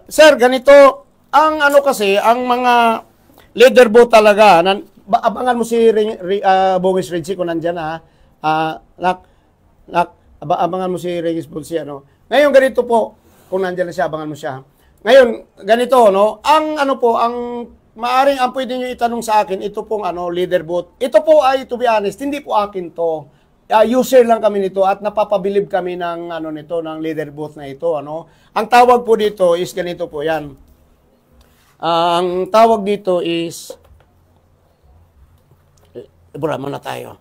Sir, ganito, ang ano kasi, ang mga leaderboat talaga, abangan mo si Bongis Reggie kung nandyan ha. Abangan mo si Regis Bulsi, ano. Ngayon, ganito po, kung nandyan na siya, abangan mo siya. Ngayon, ganito, no, ang ano po, ang maaring ang pwede nyo itanong sa akin, ito pong ano, leaderboat. Ito po ay, to be honest, hindi po akin to. User lang kami nito at napapabilib kami ng ano nito ng leaderboat na ito, ano. Ang tawag po dito is ganito po 'yan. Ang tawag dito is ibura muna tayo.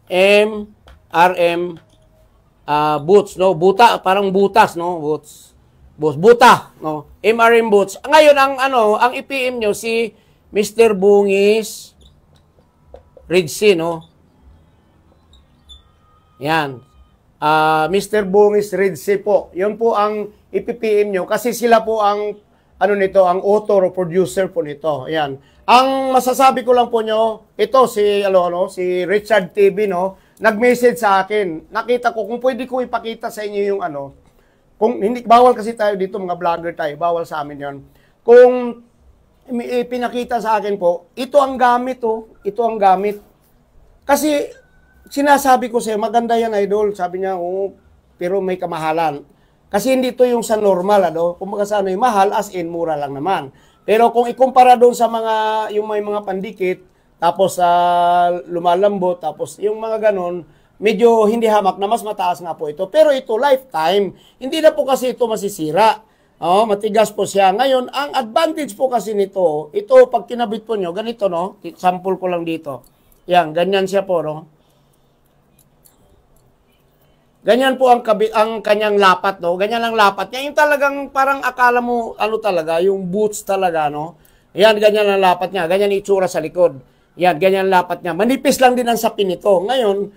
MRM boots, no? Buta, parang butas, no? Buta, no? MRM boots. Ngayon ang ano, ang IPM nyo si Mr. Bongis Reggie, no? Yan. Mr. Bongis Reggie po. Yun po ang ipipm nyo kasi sila po ang ano nito, ang author o producer po nito. Yan. Ang masasabi ko lang po nyo, ito si si Richard TV, no, nag-message sa akin. Nakita ko kung pwede ko ipakita sa inyo yung ano. Kung hindi bawal kasi tayo dito, mga vlogger tayo, bawal sa amin 'yon. Kung pinakita sa akin po, ito ang gamit ito ang gamit. Kasi sinasabi ko sa'yo, maganda yan, idol. Sabi niya, pero may kamahalan. Kasi hindi ito yung sa normal, ano? Kung sa ano yung mahal, as in, mura lang naman. Pero kung ikumpara doon sa mga, yung may mga pandikit, tapos lumalambot, tapos yung mga ganon, medyo hindi hamak na mas mataas nga po ito. Pero ito, lifetime. Hindi na po kasi ito masisira. Matigas po siya. Ngayon, ang advantage po kasi nito, ito, pag kinabit po nyo, ganito, no? Sample ko lang dito. Yan, ganyan siya po, no? Ganyan po ang kanyang lapat, no? Ganyan ang lapat niya. Yung talagang parang akala mo, ano talaga, yung boots talaga, no? Yan, ganyan ang lapat niya. Ganyan itsura sa likod. Yan, ganyan ang lapat niya. Manipis lang din ang sapin nito. Ngayon,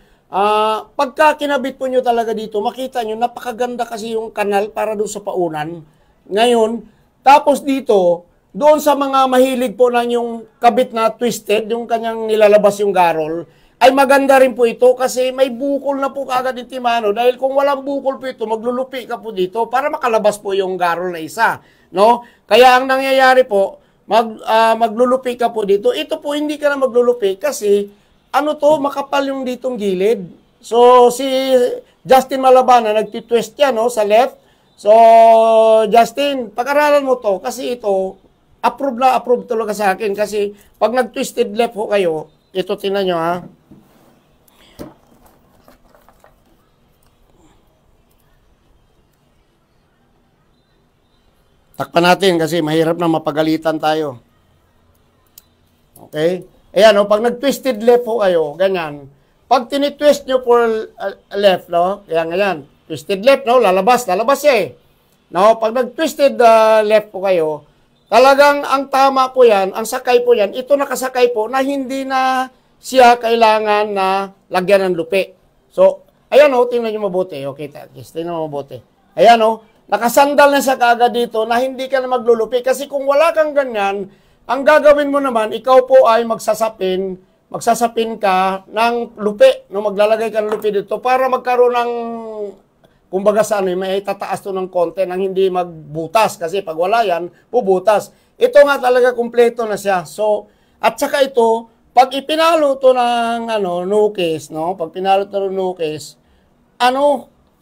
pagka kinabit po nyo talaga dito, makita nyo, napakaganda kasi yung kanal para doon sa paunan. Ngayon, tapos dito, doon sa mga mahilig po na yung kabit na twisted, yung kanyang nilalabas yung garol, ay maganda rin po ito kasi may bukol na po kagad yung timano. Dahil kung walang bukol po ito, maglulupi ka po dito para makalabas po yung garol na isa. No? Kaya ang nangyayari po, maglulupi ka po dito. Ito po hindi ka na maglulupi kasi ano to, makapal yung ditong gilid. So si Justin Malabana, nagtitwist yan, no, sa left. So Justin, pag-aralan mo to kasi ito, approve talaga sa akin. Kasi pag nag-twisted left ho kayo, ito tingnan nyo ha. Takpan natin kasi mahirap na mapagalitan tayo. Okay? Ayan, pag nag-twisted left po kayo, ganyan. Pag tinitwist nyo for left, no? Ayan. Twisted left, no? Lalabas eh. No? Pag nag-twisted left po kayo, talagang ang tama po yan, ang sakay po yan, ito nakasakay po na hindi na siya kailangan na lagyan ng lupi. So, ayan tingnan nyo mabuti. Okay, tingnan mo mabuti. Ayan nakasandal na siya kaagad dito na hindi ka na maglulupi. Kasi kung wala kang ganyan, ang gagawin mo naman, ikaw po ay magsasapin ka ng lupi. No, maglalagay ka ng lupi dito para magkaroon ng, kumbaga sa may tataas to ng konti nang hindi magbutas. Kasi pag wala yan, pubutas. Ito nga talaga kumpleto na siya. So, at saka ito, pag ipinalo to ng no case, no? Pag pinalo to ng no case,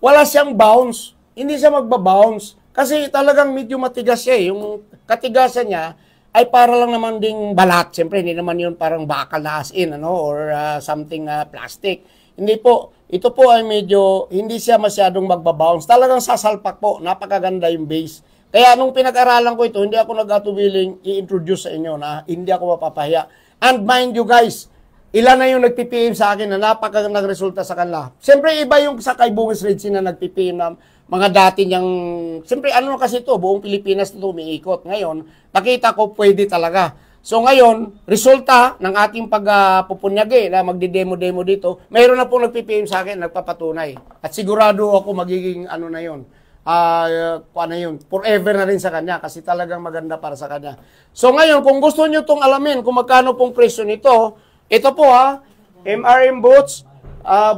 wala siyang bounce. Hindi siya magba-bounce. Kasi talagang medyo matigas siya. Yung katigasan niya ay para lang naman ding balat. Siyempre, hindi naman yun parang bakal na as in, or something plastic. Hindi po. Ito po ay medyo, hindi siya masyadong magba-bounce. Talagang sasalpak po. Napakaganda yung base. Kaya nung pinag-aralan ko ito, hindi ako nag-atubiling i-introduce sa inyo na hindi ako mapapahiya. And mind you guys, ilan na yung nag-PPM sa akin na napakagandang resulta sa kanila. Siyempre, iba yung sa kay Bongis Reggie na nag-PPM na mga dati niyang, siyempre kasi ito, buong Pilipinas ito umiikot. Ngayon, nakita ko pwede talaga. So ngayon, resulta ng ating pagpupunyagi na magdi-demo-demo dito, mayroon na pong nag-PPM sa akin, nagpapatunay. At sigurado ako magiging na yun. Forever na rin sa kanya kasi talagang maganda para sa kanya. So ngayon, kung gusto nyo itong alamin kung magkano pong presyo nito, ito po MRM boots,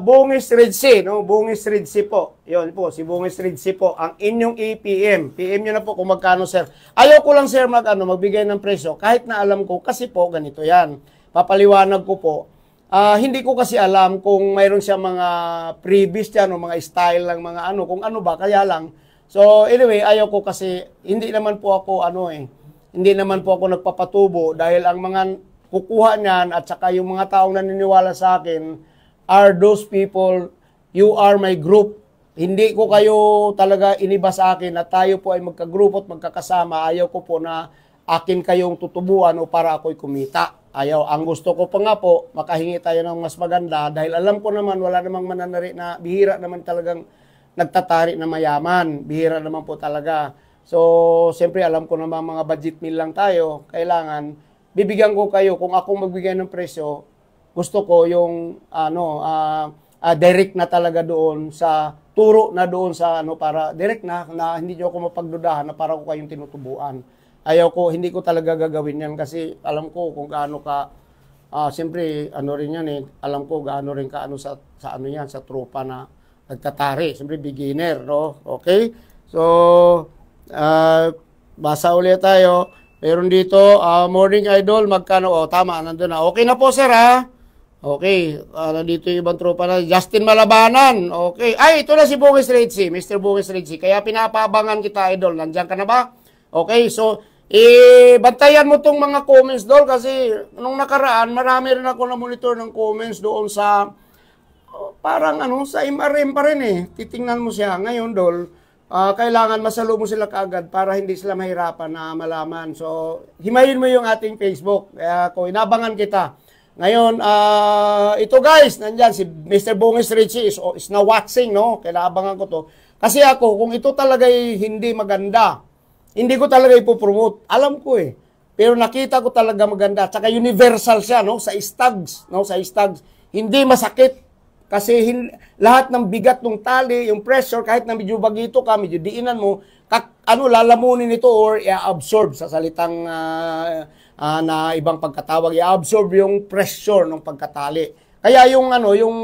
Bungis Ridsi, no? Bungis Ridsi po. Yun po, si Bungis Ridsi po. Ang inyong EPM. PM nyo na po kung magkano, sir. Ayaw ko lang, sir, magbigay ng presyo. Kahit na alam ko, kasi po, ganito yan. Papaliwanag ko po. Hindi ko kasi alam kung mayroon siya mga previous dyan, o mga style lang, mga ano, kung ano ba, kaya lang. So, anyway, ayaw ko kasi, hindi naman po ako, hindi naman po ako nagpapatubo dahil ang mga kukuha niyan at saka yung mga taong naniniwala sa akin are those people, you are my group. Hindi ko kayo talaga iniba sa akin at tayo po ay magkagrupo at magkakasama. Ayaw ko po na akin kayong tutubuan o para ako'y kumita. Ayaw. Ang gusto ko pa nga po, makahingi tayo ng mas maganda dahil alam ko naman wala namang mananari na bihira naman talagang nagtatari na mayaman. Bihira naman po talaga. So, siyempre alam ko naman mga budget meal lang tayo. Kailangan, bibigyan ko kayo kung akong magbigay ng presyo, gusto ko yung direct na talaga doon sa turo na doon sa para direct na hindi niyo ako mapagdudahan na para ko kayong tinutubuan. Ayaw ko, hindi ko talaga gagawin yan kasi alam ko kung gaano ka siyempre rin yan alam ko gaano rin ka sa yan sa tropa na nagtatari, siyempre beginner, no? Okay? So basa ulit tayo. Meron dito Morning Idol, magkano? Tama, nandun na. Okay na po, sir, ha? Okay, nandito yung ibang tropa na. Justin Malabanan, okay. Ay, ito na si Bungis Ritzy, Mr. Bungis Ritzy. Kaya pinapabangan kita, Idol. Nandiyan ka na ba? Okay, so, bantayan mo tong mga comments, Dol, kasi nung nakaraan, marami rin ako na-monitor ng comments doon sa, parang sa MRM pa rin Titingnan mo siya. Ngayon, Dol, kailangan masalo mo sila kaagad para hindi sila mahirapan na malaman. So, himayin mo yung ating Facebook. Kaya ko, inabangan kita. Ngayon, ito guys, nandyan, si Mr. Bungis Ritzy is now watching, no? Kailangan ko to. Kasi ako, kung ito talaga hindi maganda, hindi ko talaga ipopromote. Alam ko Pero nakita ko talaga maganda. Tsaka universal siya, no? Sa stags, no? Sa stags. Hindi masakit. Kasi lahat ng bigat ng tali, yung pressure, kahit na medyo bagito ka, medyo diinan mo, lalamunin ito or i-absorb sa salitang na ibang pagkatawag, i-absorb yung pressure ng pagkatali. Kaya yung yung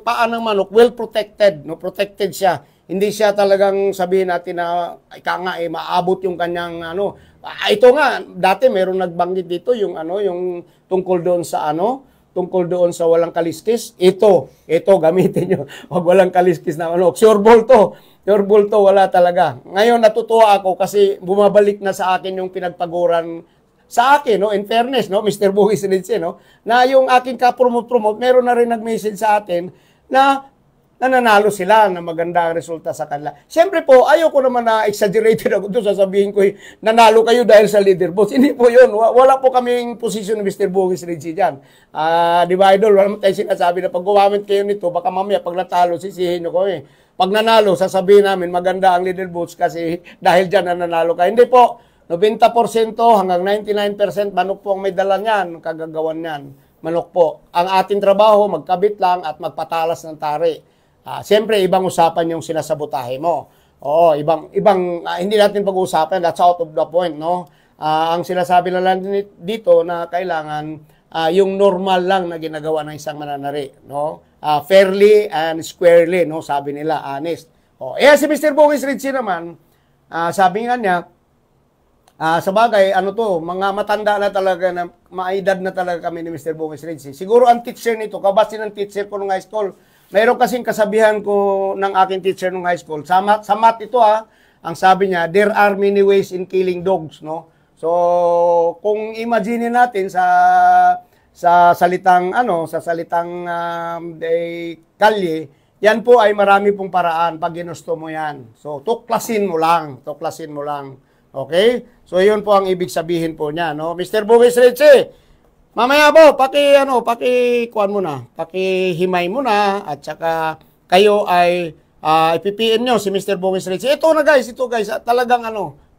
paa ng manok well protected, no? Protected siya. Hindi siya talagang sabihin natin na maabot yung kanyang ito nga dati meron nagbanggit dito yung yung tungkol doon sa walang kaliskis. Ito gamitin niyo. Wag walang kaliskis na Sure ball to, wala talaga. Ngayon natutuwa ako kasi bumabalik na sa akin yung pinagpaguran sa akin, no, in fairness, no, Mr. Bungis Ritzy, no, na yung aking ka-promote, meron na rin nag-message sa atin na nananalo sila na maganda ang resulta sa kanila. Siyempre po, ayaw ko naman na exaggerated ako doon, sasabihin ko, nanalo kayo dahil sa leaderboard. Hindi po yun. Wala po kaming position ni Mr. Bungis Ritzy dyan. Di ba, Idol? Wala mo tayo sinasabi na pag gumamit kayo nito, baka mamaya pag natalo, sisihin nyo ko Pag nanalo, sasabihin namin, maganda ang leaderboards kasi dahil dyan nananalo ka. Hindi po. 90% hanggang 99% manok po ang may dala niyan, kagagawan niyan. Manok po. Ang ating trabaho, magkabit lang at magpatalas ng tari. Siyempre, ibang usapan yung sinasabotahe mo. Oo, ibang hindi natin pag-uusapan, that's out of the point, no? Ang sinasabi na lang dito na kailangan yung normal lang na ginagawa ng isang mananari, no? Fairly and squarely, no? Sabi nila, honest. Si Mr. Bungis Ritzy naman, sabi nga niya, sa bagay, mga matanda na talaga, na maedad na talaga kami ni Mr. Bungis Ritzy. Siguro ang teacher nito, kabase ng teacher ko nung high school, mayroon kasing kasabihan ko ng aking teacher nung high school. Sa math ito ang sabi niya, there are many ways in killing dogs, no? So, kung imagine natin sa salitang kalye, yan po ay marami pong paraan pag ginusto mo yan. So, tuklasin mo lang. Okay? So, yun po ang ibig sabihin po niya, no? Mr. Bungis Ritzy, mamaya po, pakikuan mo na, pakihimay mo na, at saka kayo ay ipipm nyo si Mr. Bungis Ritzy. Ito guys, talagang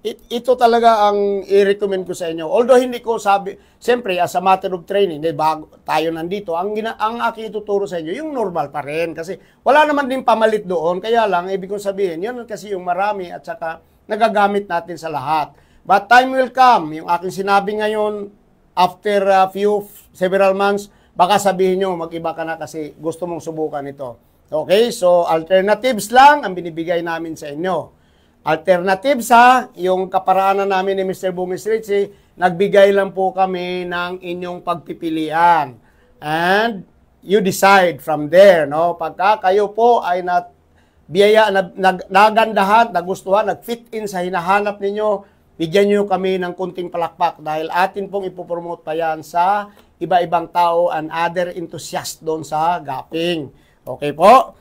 ito talaga ang i-recommend ko sa inyo. Although hindi ko sabi, siyempre, as a matter of training, bago tayo nandito, ang aking ituturo sa inyo, yung normal pa rin. Kasi wala naman din pamalit doon. Kaya lang, ibig kong sabihin, yun kasi yung marami at saka nagagamit natin sa lahat. But time will come. Yung aking sinabi ngayon, after several months, baka sabihin nyo, mag-iba ka na kasi gusto mong subukan ito. Okay, so alternatives lang ang binibigay namin sa inyo. Alternatives ha, yung kaparaanan namin ni Mr. Bumis Richie, nagbigay lang po kami ng inyong pagpipilian. And you decide from there, no? Pagka kayo po ay biyaya, nagandahan, nagustuhan, nag-fit in sa hinahanap ninyo, bigyan nyo kami ng kunting palakpak dahil atin pong ipopromote pa yan sa iba-ibang tao and other enthusiasts doon sa gaping. Okay po?